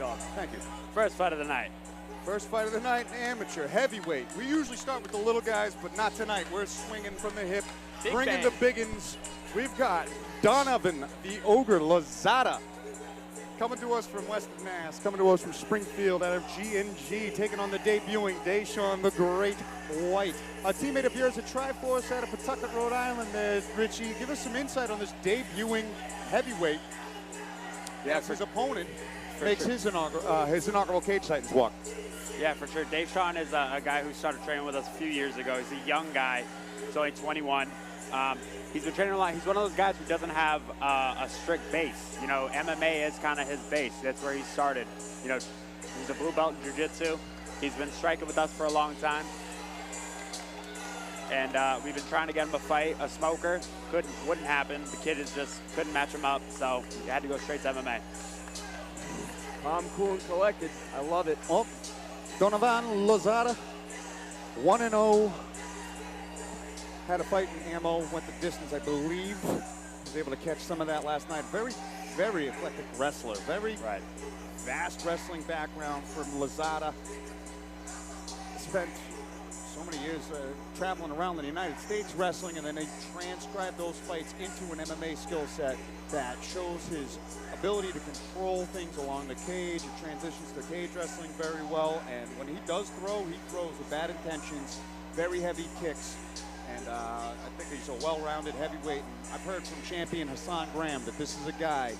job. Thank you. First fight of the night. First fight of the night, amateur, heavyweight. We usually start with the little guys, but not tonight. We're swinging from the hip, bringing the biggins. We've got Donovan, the Ogre Lozado, coming to us from Western Mass, coming to us from Springfield out of G&G, taking on the debuting Dayshawn, the Great White. A teammate of yours at Triforce out of Pawtucket, Rhode Island. There's Richie. Give us some insight on this debuting heavyweight. Yes, his opponent makes his inaugural Cage Titans walk. Yeah, for sure. Dayshawn is a guy who started training with us a few years ago. He's a young guy. He's only 21. He's been training a lot. He's one of those guys who doesn't have a strict base. You know, MMA is kind of his base. That's where he started. You know, he's a blue belt in jiu-jitsu. He's been striking with us for a long time. And we've been trying to get him a fight, a smoker. Wouldn't happen. The kid just couldn't match him up, so he had to go straight to MMA. Calm, cool, and collected. I love it. Oh, Donovan Lozado, 1-0. Had a fight in ammo, went the distance, I believe. Was able to catch some of that last night. Very, very eclectic wrestler. Very vast wrestling background from Lozado. Spent so many years traveling around the United States wrestling, and then they transcribed those fights into an MMA skill set that shows his ability to control things along the cage. It transitions to cage wrestling very well, and when he does throw, he throws with bad intentions, very heavy kicks. And I think he's a well-rounded heavyweight. And I've heard from champion Hassan Graham that this is a guy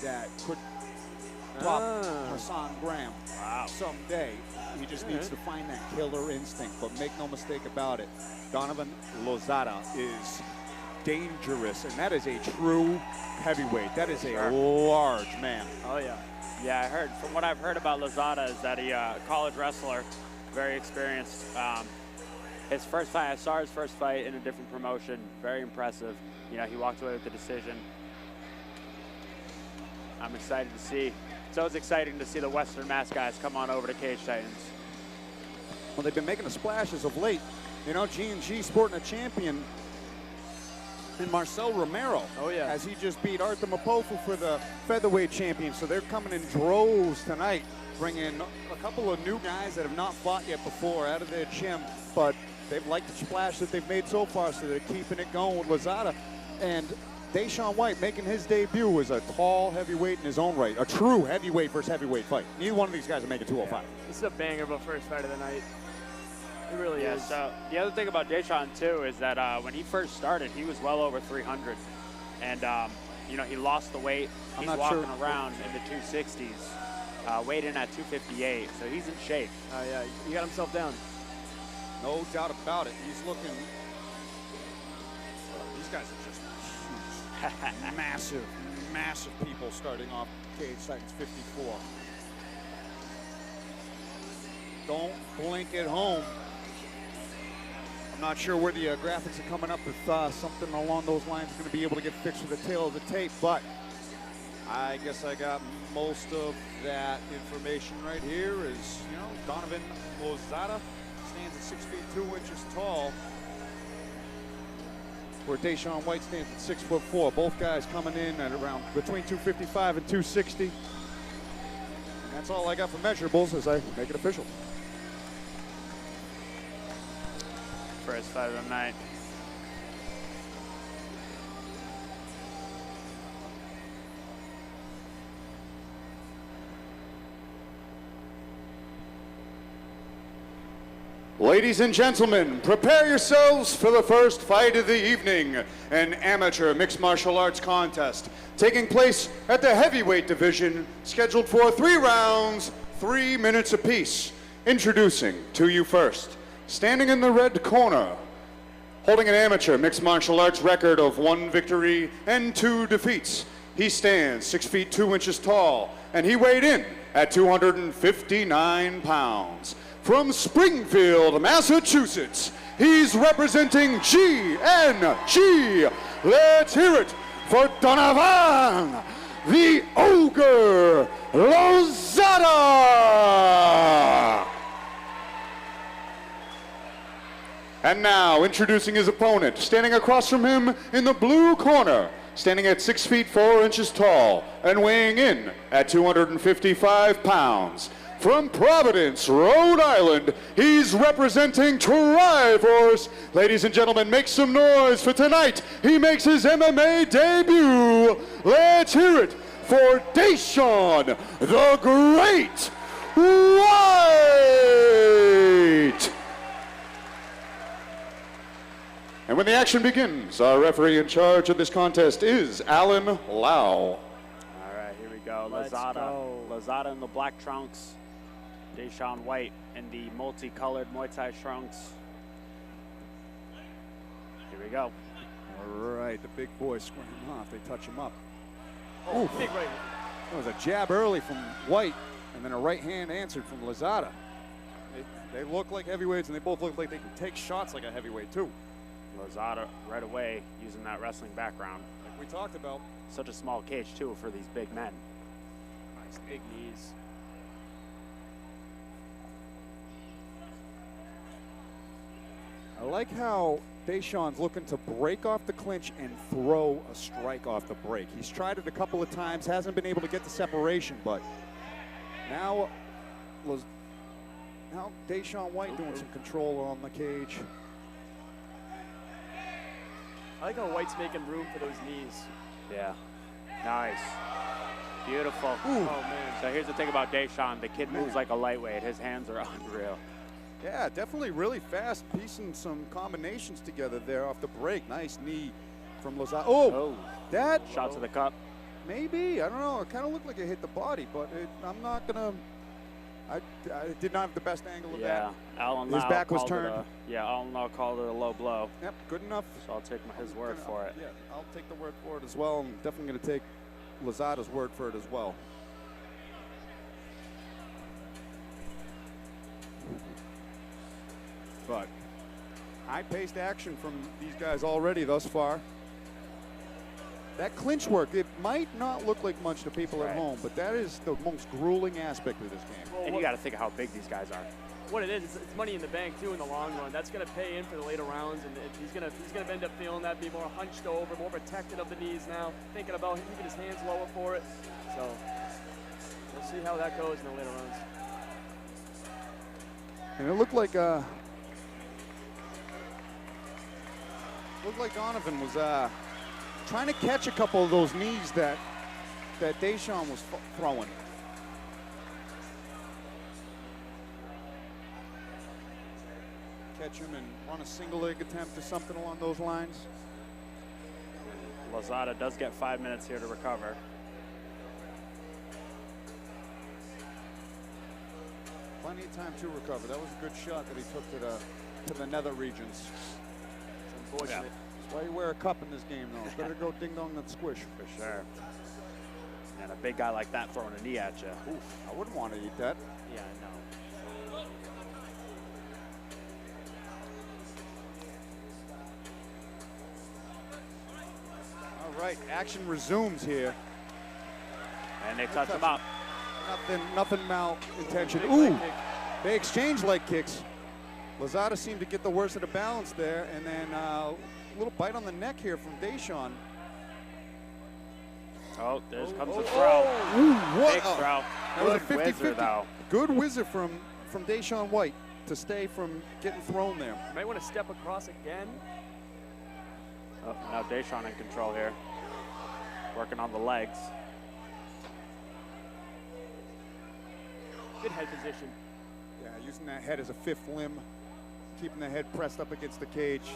that could top Hassan Graham someday. He just needs to find that killer instinct. But make no mistake about it, Donovan Lozado is dangerous, and that is a true heavyweight. That is a large man. Oh, yeah. Yeah, I heard. From what I've heard about Lozado is that he's a college wrestler, very experienced. His first fight, I saw his first fight in a different promotion. Very impressive. You know, he walked away with the decision. I'm excited to see. It's always exciting to see the Western Mass guys come on over to Cage Titans. Well, they've been making a splash as of late. You know, G&G sporting a champion in Marcel Romero. Oh, yeah. As he just beat Arthur Mapofu for the featherweight champion. So they're coming in droves tonight, bringing a couple of new guys that have not fought yet before out of their gym, but they've liked the splash that they've made so far, so they're keeping it going with Lozado. And Dayshawn White making his debut as a tall heavyweight in his own right. A true heavyweight versus heavyweight fight. Neither one of these guys are making 205. Yeah. This is a banger of a first fight of the night. It really is. So the other thing about Dayshawn, too, is that when he first started, he was well over 300. And, you know, he lost the weight. He's walking around in the 260s, weighed in at 258, so he's in shape. Yeah, he got himself down. No doubt about it. He's looking. These guys are just huge. massive, massive people starting off Cage Titans 54. Don't blink at home. I'm not sure where the graphics are coming up if something along those lines is going to be able to get fixed with the tail of the tape, but I guess I got most of that information right here. Is, you know, Donovan Lozado stands at 6 feet 2 inches tall, where Dayshawn White stands at 6'4". Both guys coming in at around between 255 and 260. And that's all I got for measurables as I make it official. First fight of the night. Ladies and gentlemen, prepare yourselves for the first fight of the evening, an amateur mixed martial arts contest taking place at the heavyweight division, scheduled for 3 rounds, 3 minutes apiece. Introducing to you first, standing in the red corner, holding an amateur mixed martial arts record of 1 victory and 2 defeats. He stands 6 feet 2 inches tall, and he weighed in at 259 pounds. From Springfield, Massachusetts, he's representing G&G. Let's hear it for Donovan, the Ogre Lozado. And now, introducing his opponent, standing across from him in the blue corner, standing at 6 feet 4 inches tall and weighing in at 255 pounds. From Providence, Rhode Island, he's representing Triforce. Ladies and gentlemen, make some noise for tonight. He makes his MMA debut. Let's hear it for Dayshawn, the Great White. And when the action begins, our referee in charge of this contest is Alan Lau. All right, here we go. Lozado in the black trunks. Dayshawn White in the multicolored Muay Thai trunks. Here we go. All right, the big boys squaring him off. They touch him up. Oh, big right. That was a jab early from White, and then a right hand answered from Lozado. They look like heavyweights, and they both look like they can take shots like a heavyweight, too. Lozado right away using that wrestling background. Like we talked about. Such a small cage, too, for these big men. Nice big knees. I like how Dayshawn's looking to break off the clinch and throw a strike off the break. He's tried it a couple of times, hasn't been able to get the separation, but now Dayshawn White doing some control on the cage. I like how White's making room for those knees. Yeah. Nice. Beautiful. Ooh. Oh, man. So here's the thing about Dayshawn. The kid moves like a lightweight. His hands are unreal. Yeah, definitely really fast, piecing some combinations together there off the break. Nice knee from Lozado. Oh, that shot to the cup. Maybe, I don't know. It kind of looked like it hit the body, but I'm not gonna. I did not have the best angle of that. Yeah, Alan His Lau back was called turned. Alan Lau called it a low blow. Yep, good enough. So I'll take his word for it. Yeah, I'll take the word for it as well. I'm definitely going to take Lozado's word for it as well. But high-paced action from these guys already thus far. That clinch work, it might not look like much to people at home, but that is the most grueling aspect of this game. And you got to think of how big these guys are. What it is, it's money in the bank too in the long run. That's going to pay in for the later rounds, and he's going to end up feeling that, be more hunched over, more protected of the knees now, thinking about keeping his hands lower for it. So we'll see how that goes in the later rounds. And it looked like Donovan was trying to catch a couple of those knees that Dayshawn was throwing. Catch him and run a single leg attempt or something along those lines. Lozado does get 5 minutes here to recover. Plenty of time to recover. That was a good shot that he took to the nether regions. It's unfortunate. Yeah. That's why you wear a cup in this game, though. It's better to go ding dong than squish. For sure. And a big guy like that throwing a knee at you. Oof, I wouldn't want to eat that. Yeah, I know. All right, action resumes here. And they touch him up. Nothing malintention. Ooh, they exchange leg kicks. Lozado seemed to get the worst of the balance there, and then a little bite on the neck here from Dayshawn. Oh, there comes the throw. Ooh, what? Big throw. That was a Good whizzer, 50-50. though. Good whizzer from Dayshawn White to stay from getting thrown there. Might want to step across again. Oh, now Dayshawn in control here. Working on the legs. Good head position. Yeah, using that head as a fifth limb, keeping the head pressed up against the cage.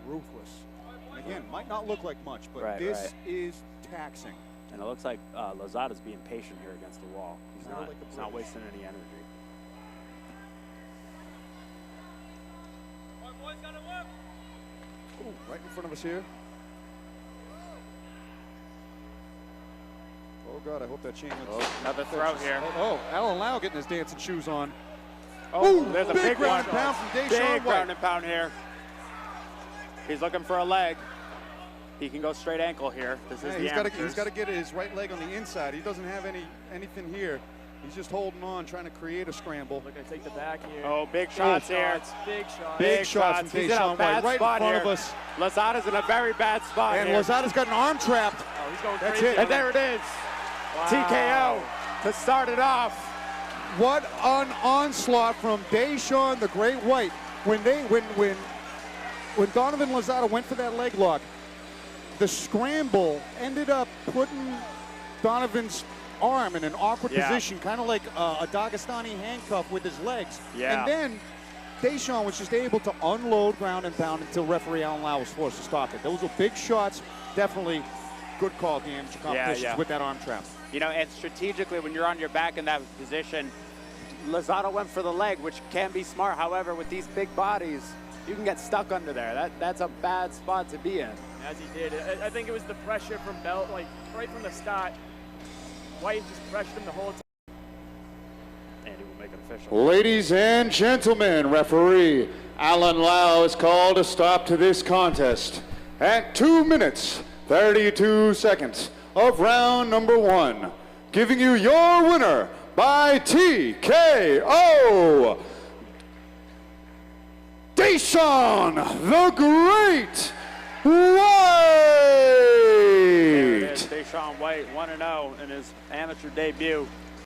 Ruthless. And again, might not look like much, but this is taxing. And it looks like Lozado's being patient here against the wall. He's not wasting any energy. Ooh, right in front of us here. Oh God, I hope that chain looks. Oh, another throw here. Oh, Alan Lau getting his dancing shoes on. Oh, there's a big ground one. and pound from Dayshawn Big White. ground and pound here. He's looking for a leg. He can go straight ankle here. This is the he's got to get his right leg on the inside. He doesn't have anything here. He's just holding on, trying to create a scramble. Looking to take the back here. Oh, big shots here. Big shots. Big shots from He's in a Dayshawn bad White, right spot in front here. of us. Lozada's in a very bad spot And here. Lozado's got an arm trapped. Oh, he's going That's crazy. it. And there it is. Wow. TKO to start it off. What an onslaught from Dayshawn, the Great White. When Donovan Lozado went for that leg lock, the scramble ended up putting Donovan's arm in an awkward position, kind of like a Dagestani handcuff with his legs. Yeah. And then Dayshawn was just able to unload ground and pound until referee Alan Lau was forced to stop it. Those were big shots. Definitely good call at the amateur competitions with that arm trap. You know, and strategically, when you're on your back in that position, Lozado went for the leg, which can be smart. However, with these big bodies, you can get stuck under there. That's a bad spot to be in. As he did. I think it was the pressure from Bell, like right from the start. White just pressured him the whole time. And he will make it official. Ladies and gentlemen, referee Alan Lau has called a stop to this contest at 2 minutes, 32 seconds of round number 1. Giving you your winner by TKO, Dayshawn the Great White! Dayshawn White, 1-0 in his amateur debut.